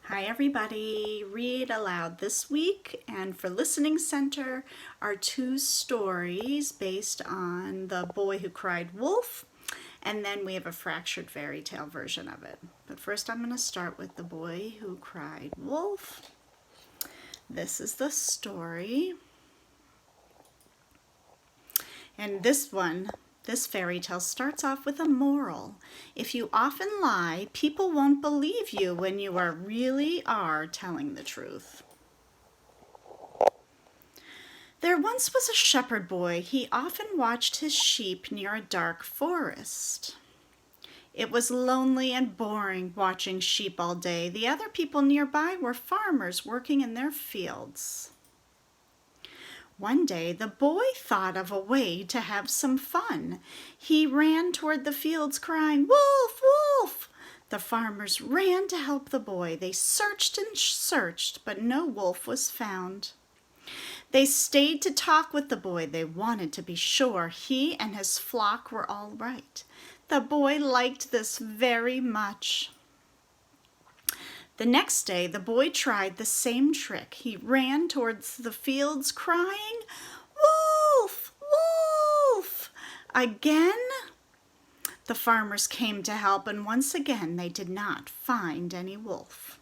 Hi everybody, Read Aloud this week, and for Listening Center are two stories based on The Boy Who Cried Wolf, and then we have a fractured fairy tale version of it. But first I'm going to start with The Boy Who Cried Wolf. This is the story. And this fairy tale starts off with a moral. If you often lie, people won't believe you when you really are telling the truth. There once was a shepherd boy. He often watched his sheep near a dark forest. It was lonely and boring watching sheep all day. The other people nearby were farmers working in their fields. One day, the boy thought of a way to have some fun. He ran toward the fields crying, "Wolf, wolf!" The farmers ran to help the boy. They searched and searched, but no wolf was found. They stayed to talk with the boy. They wanted to be sure he and his flock were all right. The boy liked this very much. The next day, the boy tried the same trick. He ran towards the fields crying, "Wolf! Wolf!" Again, the farmers came to help, and once again they did not find any wolf.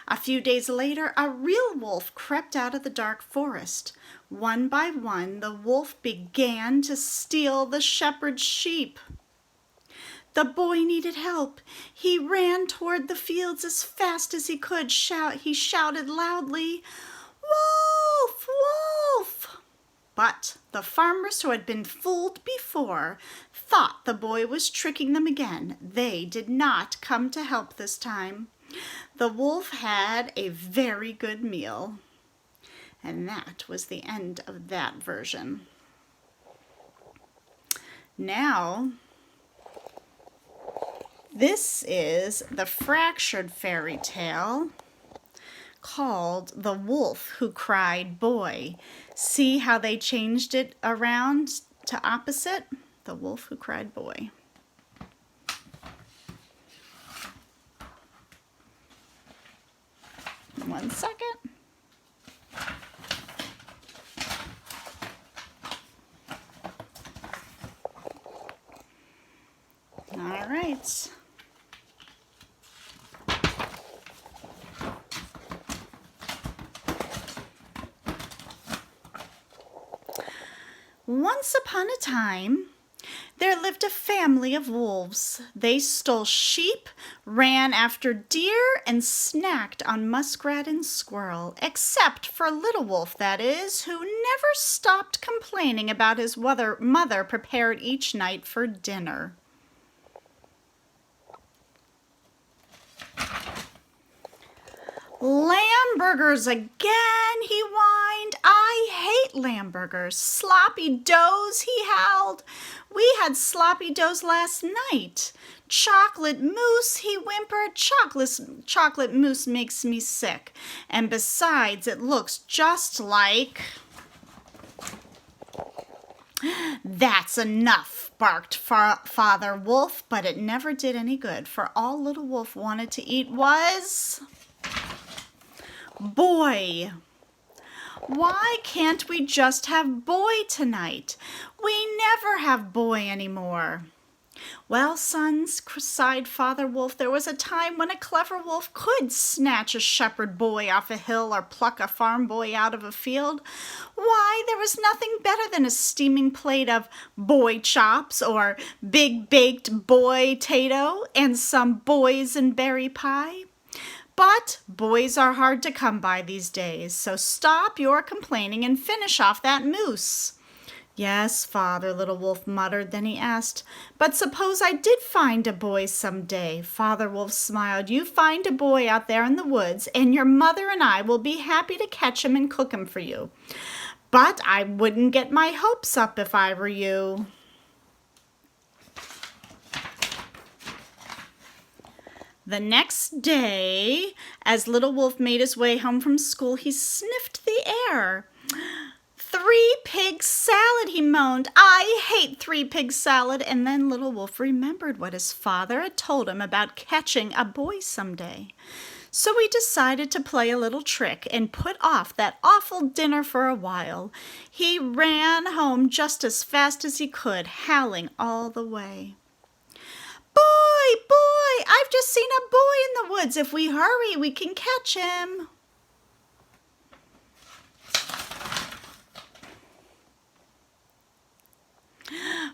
A few days later, a real wolf crept out of the dark forest. One by one, the wolf began to steal the shepherd's sheep. The boy needed help. He ran toward the fields as fast as he could. He shouted loudly, "Wolf! Wolf!" But the farmers who had been fooled before thought the boy was tricking them again. They did not come to help this time. The wolf had a very good meal. And that was the end of that version. Now, this is the fractured fairy tale called The Wolf Who Cried Boy. See how they changed it around to opposite? The Wolf Who Cried Boy. One second. All right. Once upon a time, there lived a family of wolves. They stole sheep, ran after deer, and snacked on muskrat and squirrel, except for Little Wolf, that is, who never stopped complaining about his mother prepared each night for dinner. "Lamb burgers again," he whined. "I hate lamb burgers." "Sloppy doughs," he howled. "We had sloppy doughs last night." "Chocolate mousse," he whimpered. Chocolate mousse makes me sick. And besides, it looks just like..." "That's enough," barked Father Wolf, but it never did any good, for all Little Wolf wanted to eat was boy. "Why can't we just have boy tonight? We never have boy anymore." "Well, sons," sighed Father Wolf, "there was a time when a clever wolf could snatch a shepherd boy off a hill or pluck a farm boy out of a field. Why, there was nothing better than a steaming plate of boy chops or big baked boy-tato and some boysenberry pie. But boys are hard to come by these days, so stop your complaining and finish off that mousse." "Yes, Father," Little Wolf muttered. Then he asked, "But suppose I did find a boy someday?" Father Wolf smiled. "You find a boy out there in the woods, and your mother and I will be happy to catch him and cook him for you. But I wouldn't get my hopes up if I were you." The next day, as Little Wolf made his way home from school, he sniffed the air. "3-pig salad," he moaned. "I hate 3-pig salad." And then Little Wolf remembered what his father had told him about catching a boy someday. So we decided to play a little trick and put off that awful dinner for a while. He ran home just as fast as he could, howling all the way. Boy, boy, I've just seen a boy in the woods. If we hurry, we can catch him.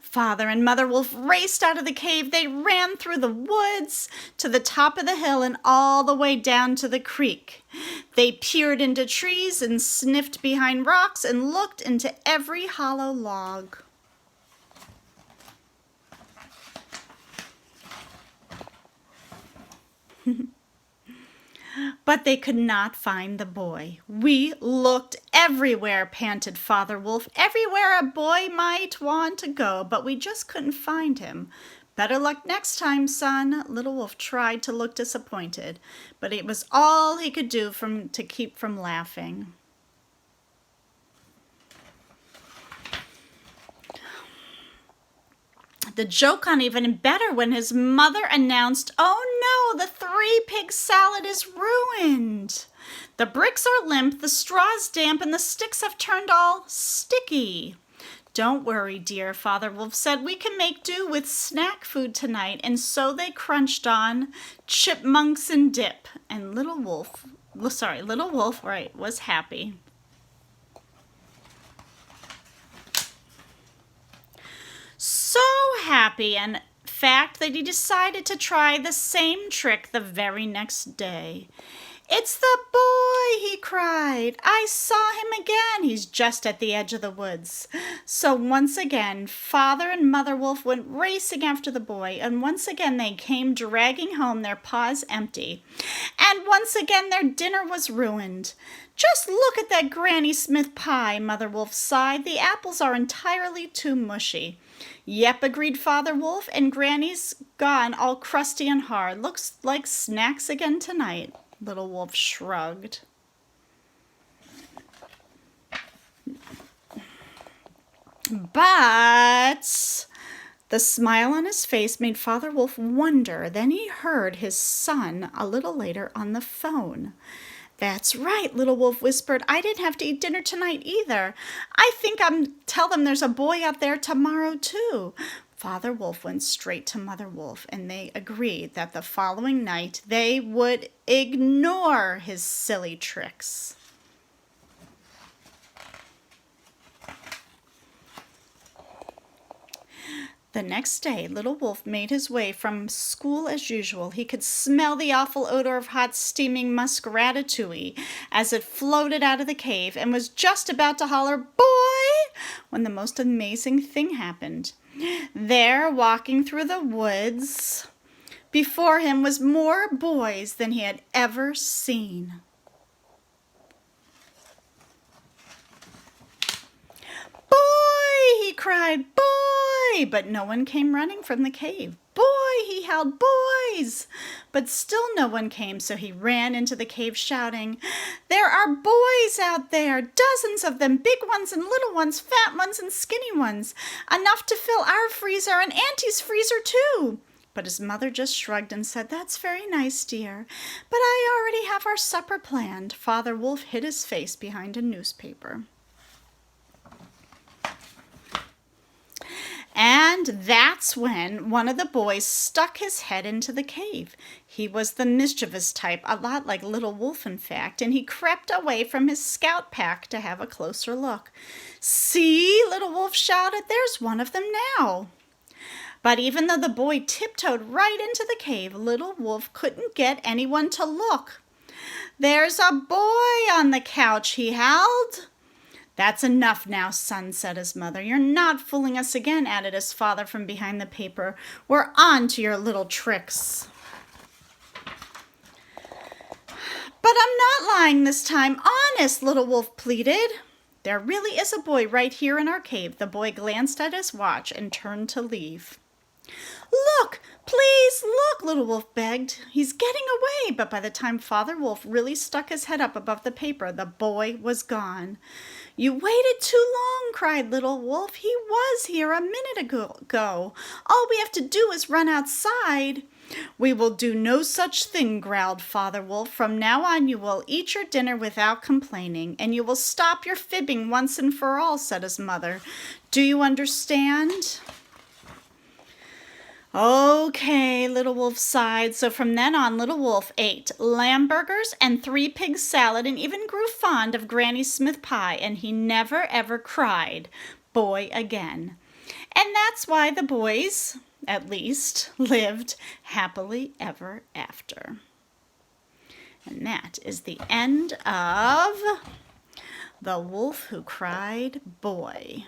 Father and Mother Wolf raced out of the cave. They ran through the woods to the top of the hill and all the way down to the creek. They peered into trees and sniffed behind rocks and looked into every hollow log. But they could not find the boy. We looked everywhere, panted Father Wolf, everywhere a boy might want to go, but we just couldn't find him. Better luck next time, son. Little Wolf tried to look disappointed, but it was all he could do to keep from laughing. The joke got even better when his mother announced, "Oh no, the 3-pig salad is ruined. The bricks are limp, the straw's damp, and the sticks have turned all sticky." "Don't worry, dear," Father Wolf said. "We can make do with snack food tonight." And so they crunched on chipmunks and dip, and Little Wolf was happy. So happy, in fact, that he decided to try the same trick the very next day. "It's the boy," he cried. "I saw him again. He's just at the edge of the woods." So once again, Father and Mother Wolf went racing after the boy, and once again they came dragging home their paws empty. And once again their dinner was ruined. "Just look at that Granny Smith pie," Mother Wolf sighed. "The apples are entirely too mushy." "Yep," agreed Father Wolf, "and Granny's gone all crusty and hard. Looks like snacks again tonight." Little Wolf shrugged. But the smile on his face made Father Wolf wonder. Then he heard his son a little later on the phone. "That's right," Little Wolf whispered. "I didn't have to eat dinner tonight either. I think tell them there's a boy out there tomorrow too." Father Wolf went straight to Mother Wolf, and they agreed that the following night they would ignore his silly tricks. The next day, Little Wolf made his way from school as usual. He could smell the awful odor of hot, steaming musk ratatouille as it floated out of the cave, and was just about to holler, "Boy!" when the most amazing thing happened. There, walking through the woods, before him was more boys than he had ever seen. "Boy!" he cried, "boy!" But no one came running from the cave. "Boy!" he howled, "boys!" But still no one came, so he ran into the cave shouting, "There are boys out there, dozens of them, big ones and little ones, fat ones and skinny ones, enough to fill our freezer and Auntie's freezer too." But his mother just shrugged and said, "That's very nice, dear, but I already have our supper planned." Father Wolf hid his face behind a newspaper. And that's when one of the boys stuck his head into the cave. He was the mischievous type, a lot like Little Wolf, in fact, and he crept away from his scout pack to have a closer look. "See!" Little Wolf shouted. "There's one of them now." But even though the boy tiptoed right into the cave, Little Wolf couldn't get anyone to look. "There's a boy on the couch," he howled. "That's enough now, son," said his mother. "You're not fooling us again," added his father from behind the paper. "We're on to your little tricks." "But I'm not lying this time, honest," Little Wolf pleaded. "There really is a boy right here in our cave." The boy glanced at his watch and turned to leave. "Look, please look," Little Wolf begged. "He's getting away." But by the time Father Wolf really stuck his head up above the paper, the boy was gone. "You waited too long," cried Little Wolf. "He was here a minute ago. All we have to do is run outside." "We will do no such thing," growled Father Wolf. "From now on you will eat your dinner without complaining, and you will stop your fibbing once and for all," said his mother. "Do you understand?" "Okay," Little Wolf sighed. So from then on, Little Wolf ate lamb burgers and 3 pig salad and even grew fond of Granny Smith pie, and he never ever cried boy again. And that's why the boys, at least, lived happily ever after. And that is the end of The Wolf Who Cried Boy.